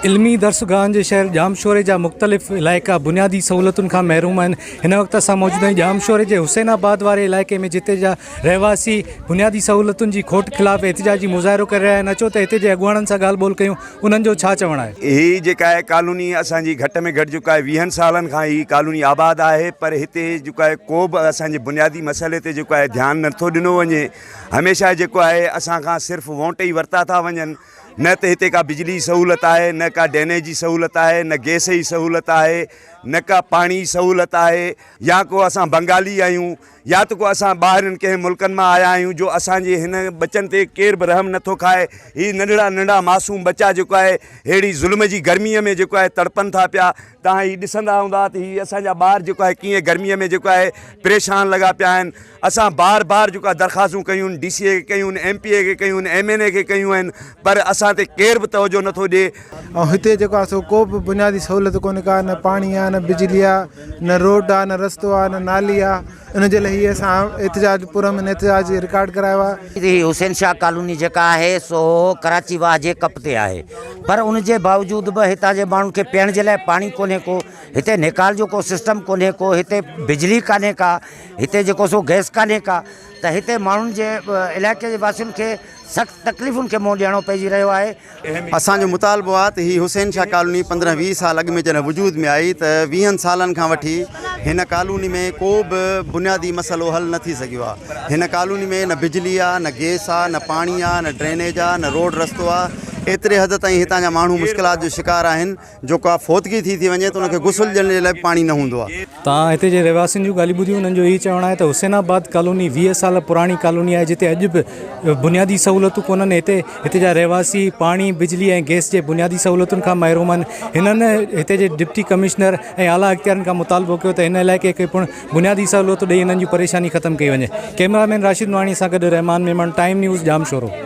इल्मी दरसगाहन जे शहर जामशोरे जा मुख़्तलिफ़ इलाइक़ा बुनियादी सहूलतुनि खां महरूम आहिनि। हिन वक़्तु असां मौजूदु आहियूं जामशोरे जे हुसैनाबाद वारे इलाइक़े में, जिते जा रहवासी बुनियादी सहूलतुनि जी खोट ख़िलाफ़ एहतिजाजी मुज़ाहिरो करे रहिया आहिनि। अचो त हिते जे अॻुवाणनि सां ॻाल्हि ॿोल कयूं, उन्हनि जो छा चवणु आहे। ही जेका आहे कॉलोनी असांजी घटि में घटि जेको आहे 20 सालनि खां ही कॉलोनी आबाद आहे, पर हिते जेको आहे को बि असांजे बुनियादी मसइले ते जेको आहे ध्यानु नथो ॾिनो वञे। हमेशह जेको आहे असां खां सिर्फ़ु वोट ई वरिता था वञनि। न त हिते का बिजली सहूलत आहे, न का ड्रेनेज जी सहूलत आहे, न गैस जी सहूलत आहे, न का पाणी सहूलत आहे। या को असां बंगाली आहियूं, या त को असां ॿाहिरनि कंहिं मुल्कनि मां आया आहियूं जो असांजे हिन बचनि ते केरु बि रहम नथो खाए। ही नंढड़ा नंढड़ा मासूम बच्चा जेको आहे अहिड़ी ज़ुल्म जी गर्मीअ में जेको आहे तड़पनि था पिया। तव्हां ही ॾिसंदा हूंदा त ही असांजा ॿार जेको आहे कीअं गर्मीअ में जेको आहे परेशान लॻा पिया आहिनि। असां बार बार जेको आहे दरख़्वास्तूं कयूं, DCA खे कयूं, MP खे कयूं, MNA खे कयूं आहिनि, पर असां ते केर बि तवजो नथो ॾिए। ऐं हिते जेको आहे सो को बि बुनियादी सहूलियत कोन्हे का, न पाणी आहे, न बिजली आहे, न रोड आहे, न रस्तो आहे, न नाली आहे। इन जे लाइ हीअ असां एहतिजाज पूरम एहतिजाज रिकॉर्ड करायो आहे। हुसैन शाह कॉलोनी जेका आहे सो कराची वाह जे कप ते आहे, पर उन जे बावजूद बि हितां जे माण्हुनि खे पीअण जे लाइ पाणी कोन्हे को, हिते निकाल जो को सिस्टम कोन्हे को, हिते बिजली कान्हे का, हिते जेको सो गैस कान्हे का। त हिते माण्हुनि जे इलाइक़े जे वासियुनि खे सख़्तु तकलीफ़ुनि खे मुंहुं ॾियणो पइजी रहियो आहे। असांजो मुतालबो आहे त ही हुसैन शाह कॉलोनी 15-20 साल अॻु में जॾहिं वजूद में आई त 20 सालनि खां वठी हिन कॉलोनी में को बि बुनियादी मसइलो हल न थी सघियो आहे। हिन कॉलोनी में न बिजली आहे, न गैस आहे, न पाणी आहे, न ड्रेनेज आहे, न रोड रस्तो आहे। एतिरे हद ताईं हितां जा माण्हू मुश्किलात जो शिकार आहिनि। जो का फोतगी थी वञे त उनखे गुसल ॾियण जे लाइ पाणी न हूंदो आहे। तव्हां हिते जे रहवासियुनि जूं ॻाल्हियूं ॿुधियूं, उन्हनि जो इहो चवणु आहे त हुसैनाबाद कॉलोनी 20 साल पुराणी कॉलोनी आहे, जिते अॼु बि बुनियादी सहूलतूं कोन्हनि। हिते जा रहवासी पाणी, बिजली ऐं गैस जे बुनियादी सहूलतुनि खां महरूम आहिनि। हिननि हिते जे डिप्टी कमिश्नर ऐं आला इख़्तियारनि खां मुतालबो कयो त हिन इलाइक़े खे पिणु बुनियादी सहूलियतूं ॾेई हिननि जी परेशानी ख़तमु कई वञे। कैमरामैन राशिद नवाणी सां गॾु रहमान मेमन, टाइम न्यूज़, जामशोरो।